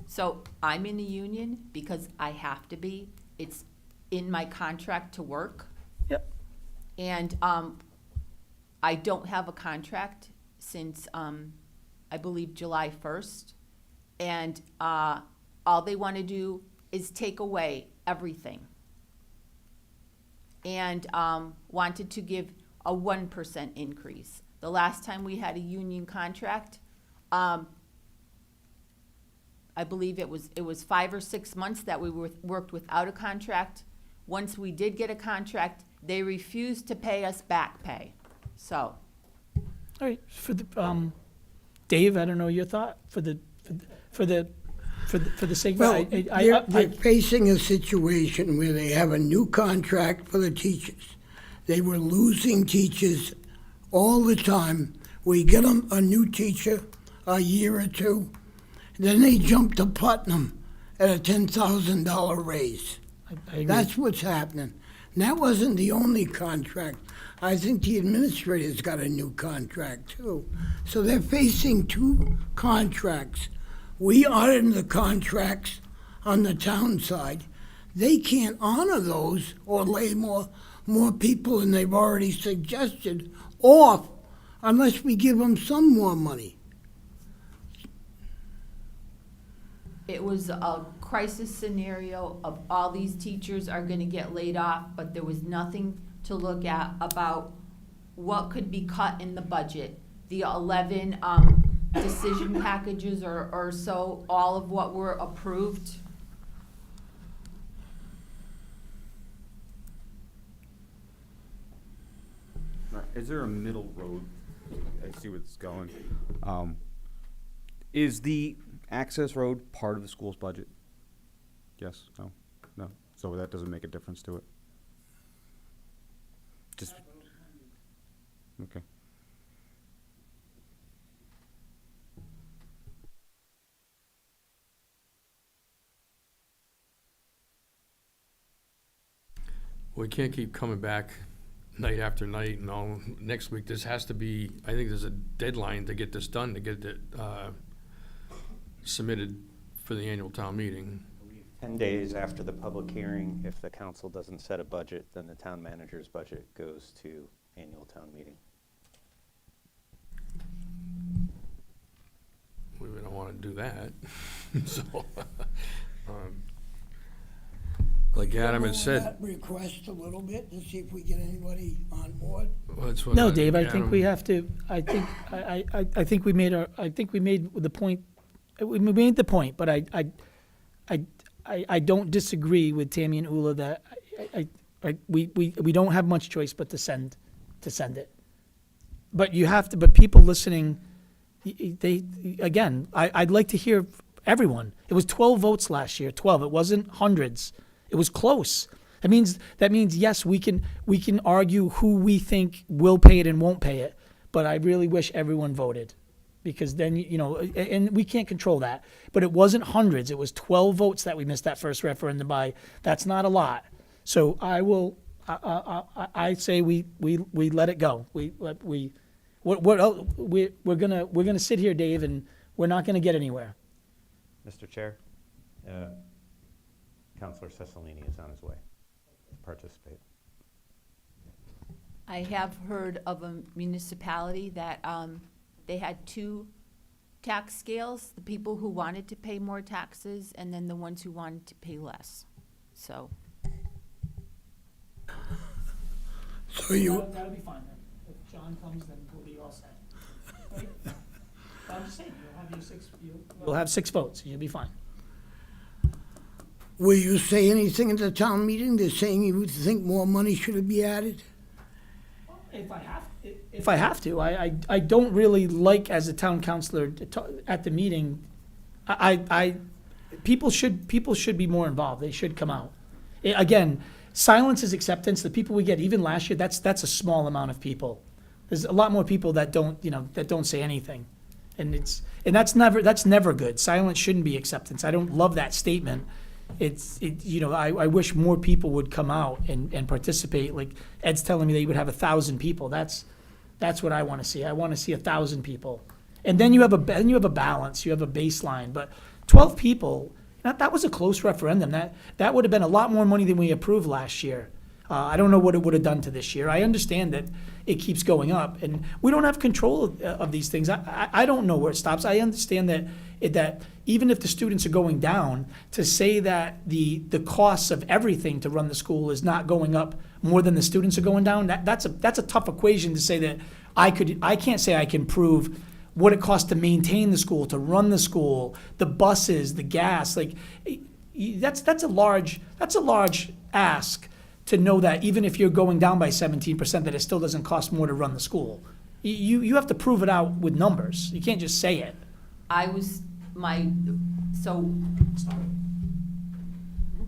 So I'm in the union because I have to be. It's in my contract to work. Yep. And I don't have a contract since, I believe, July 1st. And all they want to do is take away everything. And wanted to give a 1% increase. The last time we had a union contract, I believe it was 5 or 6 months that we worked without a contract. Once we did get a contract, they refused to pay us back pay. So, All right. Dave, I don't know your thought for the sake. Well, I they're facing a situation where they have a new contract for the teachers. They were losing teachers all the time. We get them a new teacher a year or two, then they jump to Putnam at a $10,000 raise. agree. That's what's happening. And that wasn't the only contract. I think the administrator's got a new contract too. So they're facing two contracts. We honor the contracts on the town side. They can't honor those or lay more people than they've already suggested off unless we give them some more money. it was a crisis scenario of all these teachers are gonna get laid off, but there was nothing to look at about what could be cut in the budget. The 11 decision packages or so, all of what were approved. Is there a middle road? I see where it's going. Is the access road part of the school's budget? Yes, no, no. So that doesn't make a difference to it? Just, okay. We can't keep coming back night after night and all, next week, this has to be, I think there's a deadline to get this done, to get it, submitted for the annual town meeting. 10 days after the public hearing, if the council doesn't set a budget, then the town manager's budget goes to annual town meeting. We don't wanna do that, so, like Adam had said. That request a little bit to see if we get anybody on board. Well, that's what No, Dave, I think Adam- we have to, I think we made the point, we made the point, but I don't disagree with Tammy and Ula that we don't have much choice but to send it. But you have to, but people listening, I'd like to hear everyone. It was 12 votes last year, 12. It wasn't hundreds. It was close. That means yes, we can argue who we think will pay it and won't pay it. But I really wish everyone voted, because then and we can't control that. But it wasn't hundreds. It was 12 votes that we missed that first referendum by. That's not a lot. So I say we let it go. We're gonna sit here, Dave, and we're not gonna get anywhere. Mr. Chair, Councilor Cicilline is on his way to participate. I have heard of a municipality that, they had two tax scales, the people who wanted to pay more taxes and then the ones who wanted to pay less. So, So you, That'll be fine then. If John comes, then we'll be all set. Right? I'm just saying, you'll have 6 votes, you'll be fine. will you say anything at the town meeting? They're saying you think more money should be added? If I have to, I don't really like, as a town councilor at the meeting, people should be more involved. They should come out. Again, silence is acceptance. The people we get, even last year, that's a small amount of people. There's a lot more people that don't say anything, and that's never good. Silence shouldn't be acceptance. I don't love that statement. I wish more people would come out and participate. Like Ed's telling me that he would have 1,000 people. That's what I want to see. I want to see 1,000 people, and then you have a balance. You have a baseline. But 12 people, that was a close referendum. That would have been a lot more money than we approved last year. I don't know what it would have done to this year. I understand that it keeps going up, and we don't have control of these things. I don't know where it stops. I understand that even if the students are going down, to say that the costs of everything to run the school is not going up more than the students are going down, that's a tough equation to say that I can't say I can prove what it costs to maintain the school, to run the school, the buses, the gas. Like that's a large ask to know that even if you're going down by 17%, that it still doesn't cost more to run the school. You have to prove it out with numbers. You can't just say it.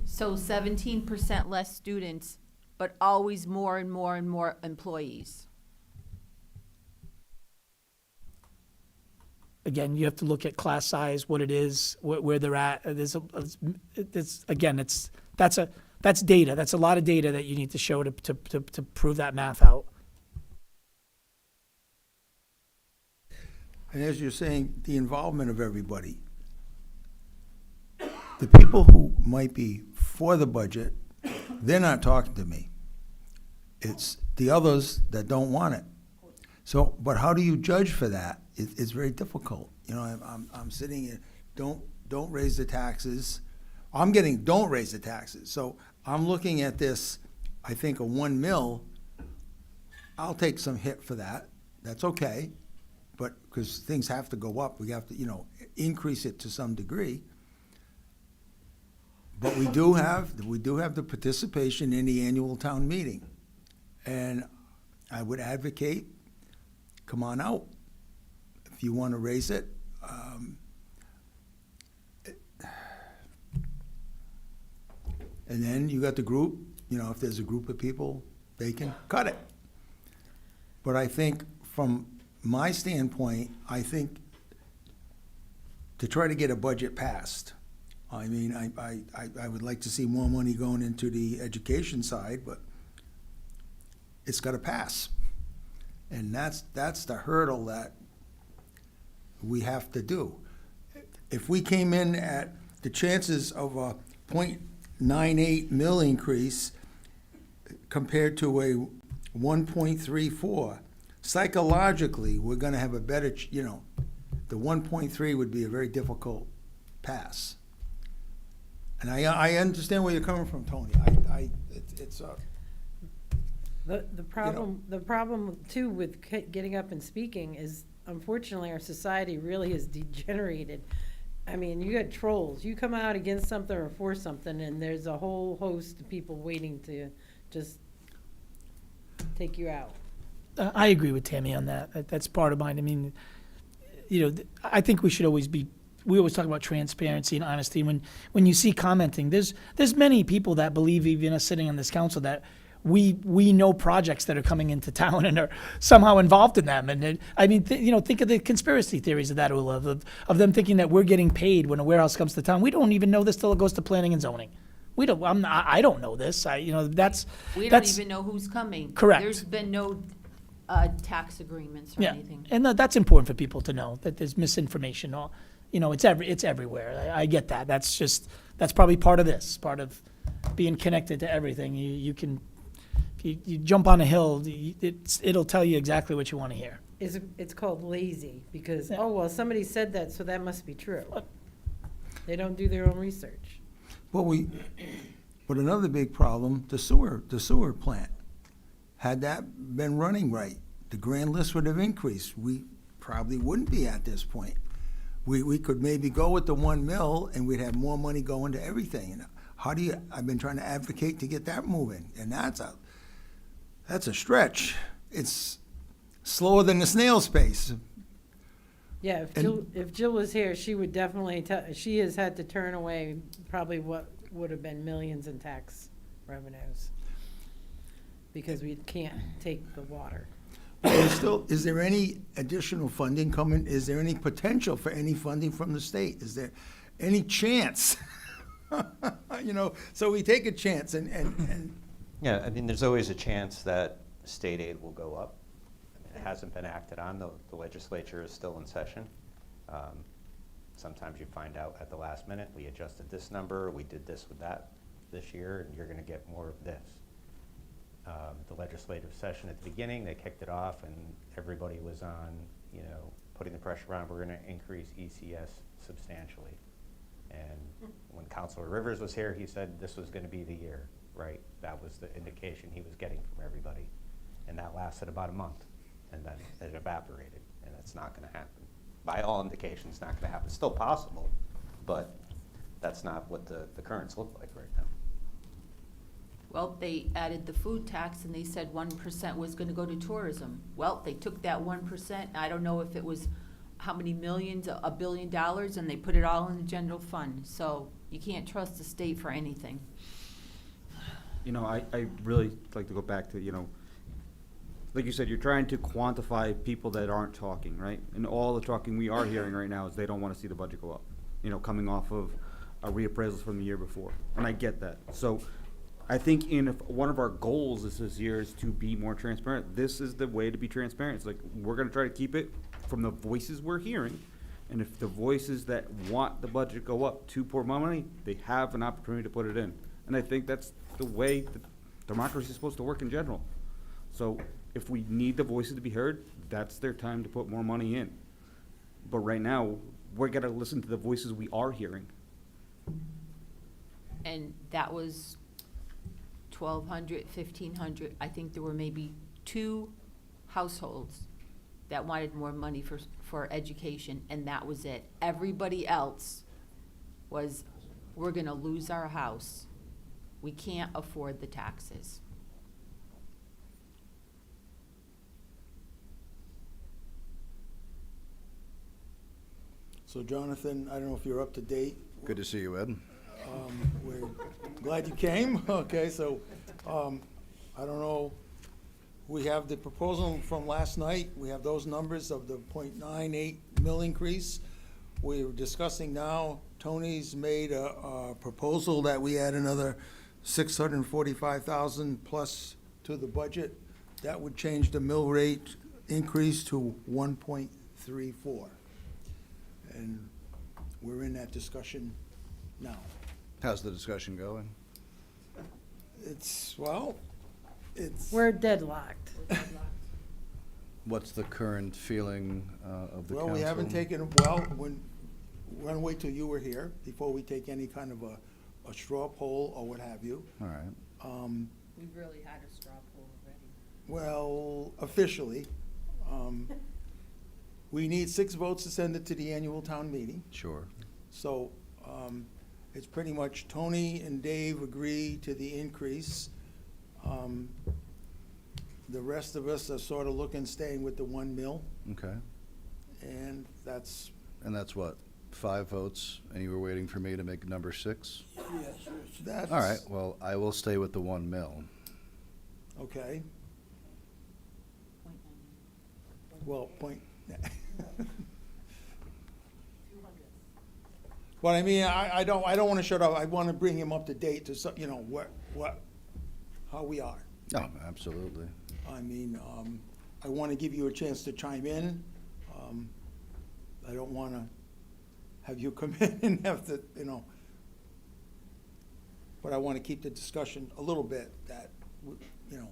so 17% less students, but always more and more and more employees. Again, you have to look at class size, what it is, where they're at. That's data. That's a lot of data that you need to show to prove that math out. And as you're saying, the involvement of everybody. The people who might be for the budget, they're not talking to me. It's the others that don't want it. So, but how do you judge for that? It's very difficult. I'm sitting here, don't raise the taxes. I'm getting, don't raise the taxes. So I'm looking at this, I think a 1 mil, I'll take some hit for that. That's okay. But, because things have to go up, we have to, increase it to some degree. But we do have the participation in the annual town meeting. And I would advocate, come on out. If you want to raise it, and then you got the group, you know, if there's a group of people, they can cut it. But I think from my standpoint, I think to try to get a budget passed, I mean, I would like to see more money going into the education side, but it's gotta pass. And that's the hurdle that we have to do. If we came in at the chances of a 0.98 mil increase compared to a 1.34, psychologically, we're gonna have a better, you know, the 1.3 would be a very difficult pass. And I understand where you're coming from, Tony. It's The problem too with getting up and speaking is, unfortunately, our society really has degenerated. I mean, you got trolls. You come out against something or for something, and there's a whole host of people waiting to just take you out. I agree with Tammy on that. That's part of mine. I mean, you know, I think we should always be. We always talk about transparency and honesty. When you see commenting, there's many people that believe, even us sitting on this council, that we know projects that are coming into town and are somehow involved in them. And I mean, you know, think of the conspiracy theories of that, Ula, of them thinking that we're getting paid when a warehouse comes to town. We don't even know this till it goes to planning and zoning. We don't. I don't know this. We don't even know who's coming. Correct. There's been no tax agreements or Yeah, anything. and that's important for people to know that there's misinformation. Or, you know, it's everywhere. I get that. That's probably part of this, part of being connected to everything. You can, if you jump on a hill, it'll tell you exactly what you want to hear. It's called lazy, because, Yeah. oh, well, somebody said that, so that must be true. They don't do their own research. but another big problem, the sewer plant. Had that been running right, the grand list would have increased. We probably wouldn't be at this point. We could maybe go with the 1 mil and we'd have more money going to everything. And I've been trying to advocate to get that moving, and that's a stretch. It's slower than the snail's pace. Yeah, if Jill was here, she would definitely she has had to turn away probably what would have been millions in tax revenues, because we can't take the water. Is there any additional funding coming? Is there any potential for any funding from the state? Is there any chance? You know, so we take a chance and Yeah, I mean, there's always a chance that state aid will go up. I mean, it hasn't been acted on. The legislature is still in session. Sometimes you find out at the last minute, we adjusted this number, we did this with that this year, and you're going to get more of this. The legislative session at the beginning, they kicked it off, and everybody was on, you know, putting the pressure on, we're going to increase ECS substantially. And when Councilor Rivers was here, he said this was going to be the year, right? That was the indication he was getting from everybody. And that lasted about a month, and then it evaporated, and it's not going to happen. By all indications, it's not going to happen. It's still possible, but that's not what the currents look like right now. Well, they added the food tax and they said 1% was gonna go to tourism. Well, they took that 1%, I don't know if it was how many millions, $1 billion, and they put it all in the general fund. So you can't trust the state for anything. You know, I really like to go back to, you know, like you said, you're trying to quantify people that aren't talking, right? And all the talking we are hearing right now is they don't want to see the budget go up, you know, coming off of a reappraisal from the year before. And I get that. So I think one of our goals this year is to be more transparent. This is the way to be transparent. It's like, we're going to try to keep it from the voices we're hearing. And if the voices that want the budget to go up to pour more money, they have an opportunity to put it in. And I think that's the way that democracy is supposed to work in general. So if we need the voices to be heard, that's their time to put more money in. But right now, we're going to listen to the voices we are hearing. And that was 1,200, 1,500. I think there were maybe 2 households that wanted more money for education, and that was it. Everybody else was, we're gonna lose our house. We can't afford the taxes. So Jonathan, I don't know if you're up to date. Good to see you, Ed. We're glad you came. Okay, so, I don't know, we have the proposal from last night. We have those numbers of the 0.98 mil increase. We're discussing now, Tony's made a proposal that we add another 645,000 plus to the budget. That would change the mill rate increase to 1.34. And we're in that discussion now. How's the discussion going? It's. We're deadlocked. What's the current feeling of the council? Well, we haven't taken, we're gonna wait till you were here before we take any kind of a straw poll or what have you. All right. We've really had a straw poll already. Well, officially, we need 6 votes to send it to the annual town meeting. Sure. So, it's pretty much Tony and Dave agree to the increase. The rest of us are sort of looking, staying with the 1 mil, Okay. and that's, And that's what, 5 votes, and you were waiting for me to make number 6? that's. All right, well, I will stay with the 1 mil. Okay, well, point. But I mean, I don't wanna shut up, I wanna bring him up to date to, you know, how we are. Oh, absolutely. I mean, I wanna give you a chance to chime in. I don't wanna have you come in and have to, you know, but I wanna keep the discussion a little bit that, you know,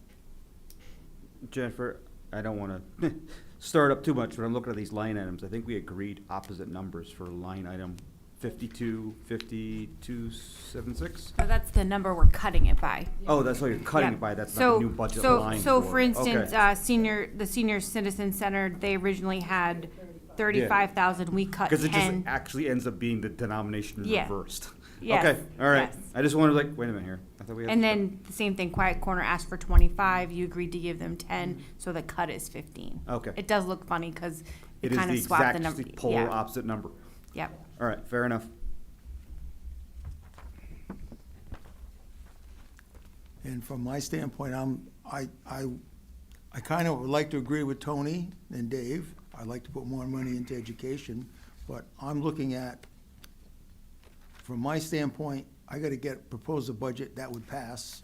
Jennifer, I don't wanna start up too much, but I'm looking at these line items. I think we agreed opposite numbers for line item 5276. So that's the number we're cutting it by. Oh, that's what you're cutting Yeah. it by, that's So- not the new budget so- line So for instance, Okay. the Senior Citizen Center, they originally had 35,000, we cut Because it just 10. actually ends up being the denomination Yeah. reversed. Yes, Okay, all right. yes. I just wanted to wait a minute here. I thought we had. And then the same thing, Quiet Corner asked for 25, you agreed to give them 10, so the cut is 15. Okay. It does look funny, because It it is kind the of swapped the number. exact polar opposite number. Yep. All right, fair enough. and from my standpoint, I kind of would like to agree with Tony and Dave. I'd like to put more money into education, but I'm looking at, from my standpoint, I gotta propose a budget that would pass.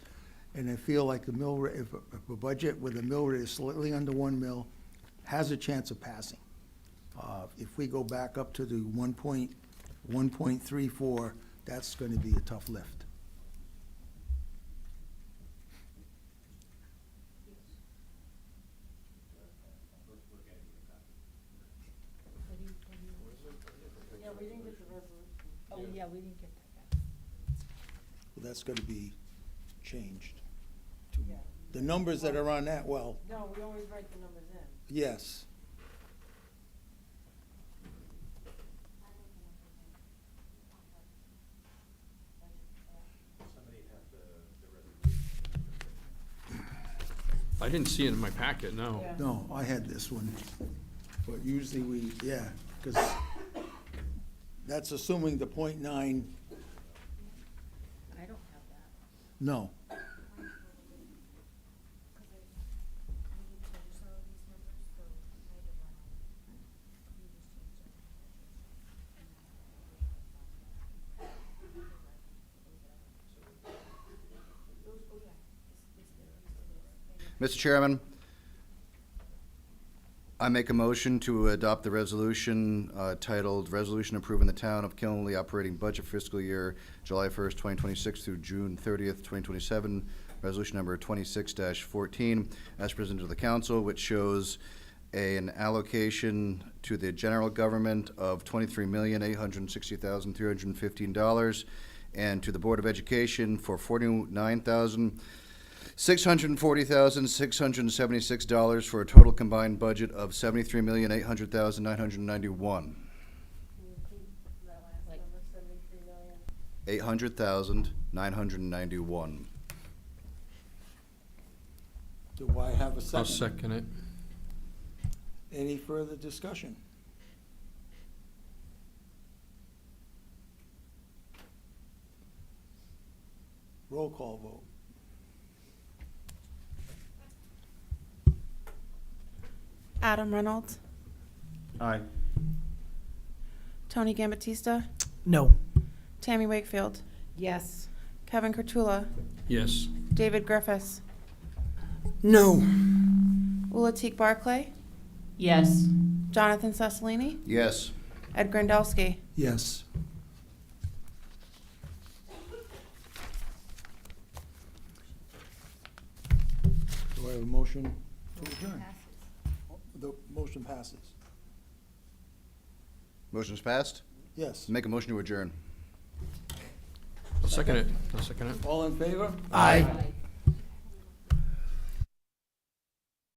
And I feel like the mill rate, if a budget with a mill rate is slightly under 1 mil, has a chance of passing. If we go back up to the 1.34, that's gonna be a tough lift. Oh, yeah, we didn't get that back. That's gonna be changed. The numbers that are on that, well, No, we always write the numbers in. yes. I didn't see it in my packet, no. Yeah. No, I had this one, but usually yeah, because that's assuming the 0.9, I don't have that. no. Mr. Chairman, I make a motion to adopt the resolution titled Resolution Approving the Town of Killenly Operating Budget Fiscal Year July 1st, 2026 through June 30th, 2027, resolution number 26-14, as presented to the council, which shows an allocation to the general government of $23,860,315, and to the Board of Education for $49,640,676 for a total combined budget of $73,800,991. $800,991. Do I have a I'll second? second it. Any further discussion? Roll call vote. Adam Reynolds, Aye. Tony Gambatista, No. Tammy Wakefield, Yes. Kevin Kurtula, Yes. David Griffiths, No. Ulatik Barclay, Yes. Jonathan Cessalini, Yes. Ed Grandelsky. Yes. Do I have a motion to adjourn? The motion passes. Motion's passed. Yes. Make a motion to adjourn. I'll second it. I'll second it. All in favor? Aye.